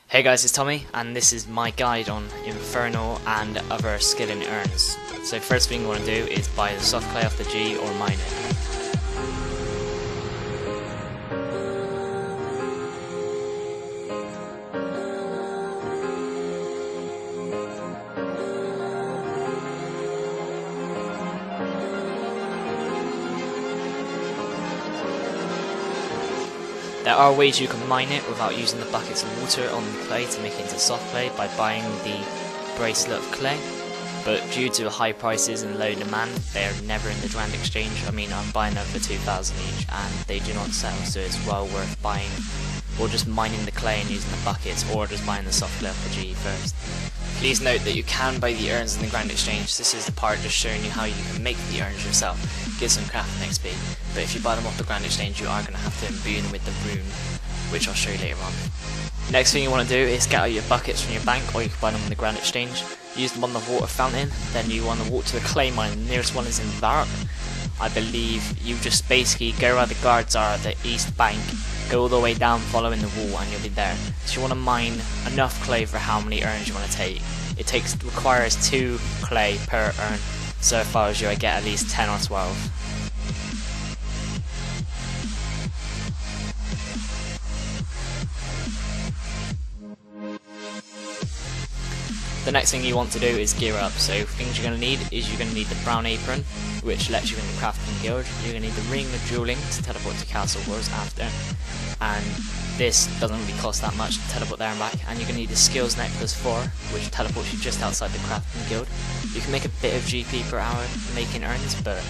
Hey guys, it's Tommy, and this is my guide on Infernal and other skilling urns. So first thing you want to do is buy the soft clay off the G or mine it. There are ways you can mine it without using the buckets of water on the clay to make it into soft clay by buying the bracelet of clay, but due to high prices and low demand, they are never in the Grand Exchange. I mean, I'm buying them for 2,000 each and they do not sell, so it's well worth buying or just mining the clay and using the buckets, or just buying the soft clay off the G first. Please note that you can buy the urns in the Grand Exchange. This is the part just showing you how you can make the urns yourself, get some crafting XP, but if you buy them off the Grand Exchange you are going to have to imbue them with the rune, which I'll show you later on. Next thing you want to do is get out your buckets from your bank, or you can buy them on the Grand Exchange, use them on the water fountain, then you want to walk to the clay mine. The nearest one is in Varrock. I believe you just basically go where the guards are at the east bank, go all the way down following the wall and you'll be there. So you want to mine enough clay for how many urns you want to take. It requires 2 clay per urn, so if I was you I'd get at least 10 or 12. The next thing you want to do is gear up. So things you're going to need is you're going to need the brown apron, which lets you in the crafting guild. You're going to need the ring of dueling to teleport to Castle Wars after, and this doesn't really cost that much to teleport there and back. And you're going to need the skills necklace 4, which teleports you just outside the crafting guild. You can make a bit of GP per hour making urns, but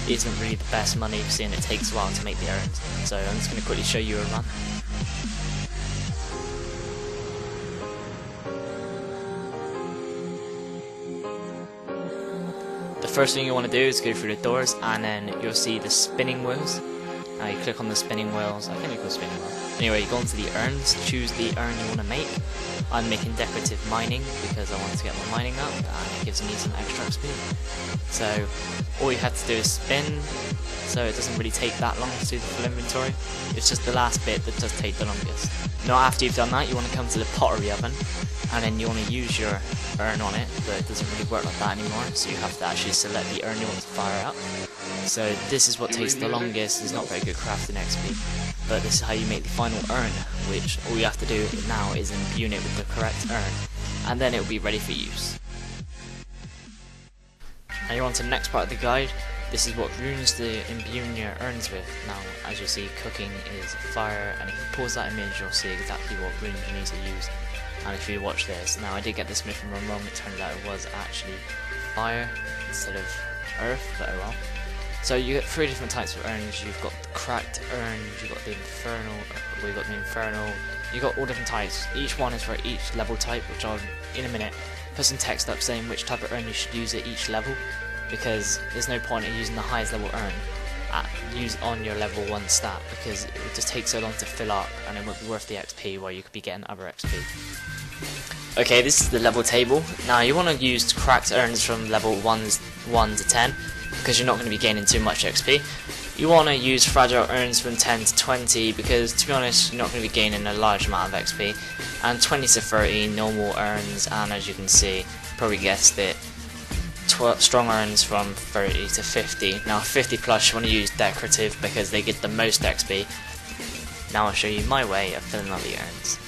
it isn't really the best money, seeing it takes a while to make the urns. So I'm just going to quickly show you a run. The first thing you want to do is go through the doors, and then you'll see the spinning wheels. Now you click on the spinning wheels, I think they're called spinning wheels. Anyway, you go into the urns, choose the urn you want to make. I'm making decorative mining because I want to get my mining up and it gives me some extra XP. So all you have to do is spin, so it doesn't really take that long to do the full inventory. It's just the last bit that does take the longest. Now after you've done that, you want to come to the pottery oven, and then you want to use your urn on it, but it doesn't really work like that anymore, so you have to actually select the urn you want to fire up. So this is what takes the longest. It's not very good crafting XP, but this is how you make the final urn, which all you have to do now is imbue it with the correct urn, and then it will be ready for use. Now you're on to the next part of the guide. This is what runes to imbue your urns with. Now, as you see, cooking is fire, and if you pause that image, you'll see exactly what runes you need to use. And if you watch this, now I did get this mission wrong, it turned out it was actually fire instead of earth, but oh well. So you get 3 different types of urns. You've got the cracked urns, you've got the infernal, you've got all different types. Each one is for each level type, which I'll, in a minute, put some text up saying which type of urn you should use at each level, because there's no point in using the highest level urn on your level 1 stat, because it would just take so long to fill up and it won't be worth the XP while you could be getting other XP. Okay, this is the level table. Now you want to use cracked urns from level 1 to 10, because you're not going to be gaining too much XP. You want to use fragile urns from 10 to 20, because to be honest you're not going to be gaining a large amount of XP, and 20 to 30 normal urns, and as you can see, probably guessed it, strong urns from 30 to 50. Now 50 plus you want to use decorative because they get the most XP. Now I'll show you my way of filling up the urns.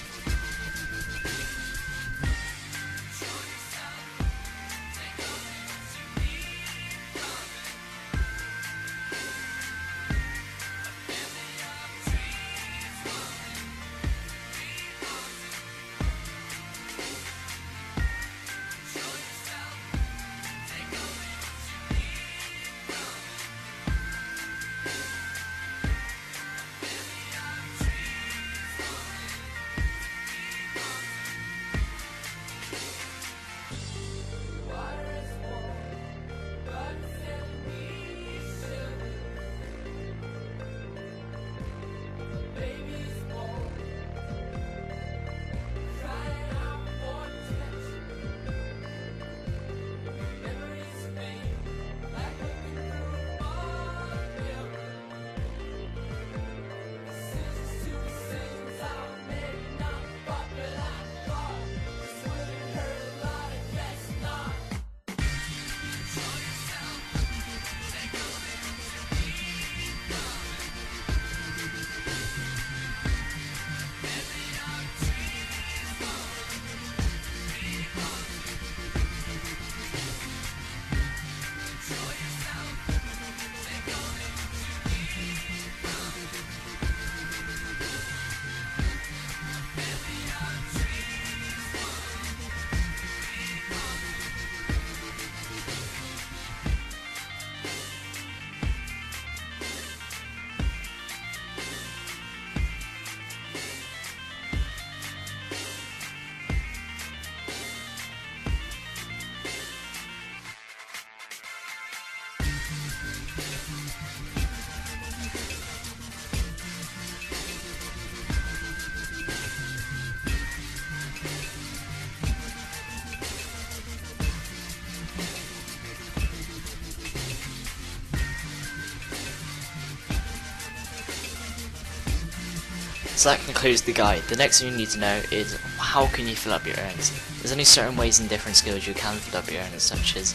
So that concludes the guide. The next thing you need to know is how can you fill up your urns. There's only certain ways and different skills you can fill up your urns, such as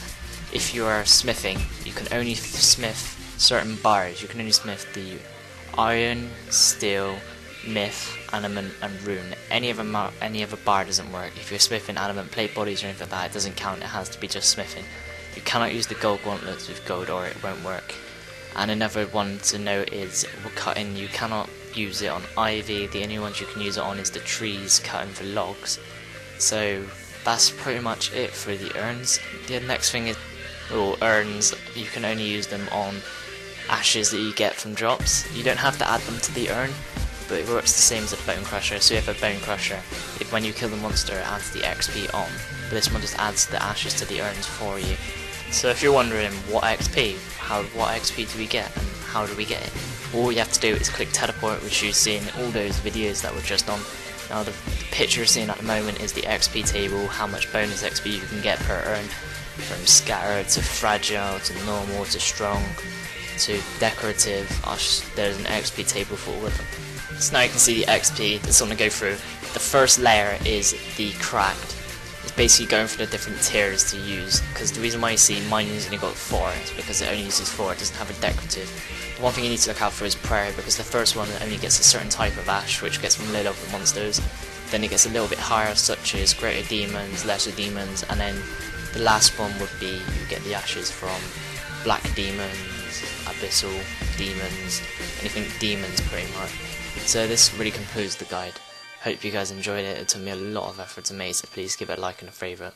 if you are smithing, you can only smith certain bars. You can only smith the iron, steel, myth, adamant and rune. Any other bar doesn't work. If you're smithing adamant plate bodies or anything like that, it doesn't count, it has to be just smithing. You cannot use the gold gauntlets with gold or it won't work. And another one to note is cutting, you cannot use it on ivy. The only ones you can use it on is the trees cutting for logs. So that's pretty much it for the urns. The next thing is, urns, you can only use them on ashes that you get from drops. You don't have to add them to the urn, but it works the same as a bone crusher. So if you have a bone crusher, when you kill the monster it adds the XP on, but this one just adds the ashes to the urns for you. So if you're wondering what XP do we get and how do we get it, all you have to do is click teleport, which you've seen in all those videos that were just on. Now the picture you're seeing at the moment is the XP table, how much bonus XP you can get per urn, from scatter to fragile to normal to strong to decorative. There's an XP table for all of them. So now you can see the XP that's going to go through. The first layer is the cracked. It's basically going for the different tiers to use, because the reason why you see mine's only got 4 is because it only uses 4, it doesn't have a decorative. The one thing you need to look out for is prayer, because the first one only gets a certain type of ash, which gets from low level monsters. Then it gets a little bit higher, such as greater demons, lesser demons, and then the last one would be you get the ashes from black demons, abyssal demons, anything demons pretty much. So this really concludes the guide. Hope you guys enjoyed it. It took me a lot of effort to make, so please give it a like and a favourite.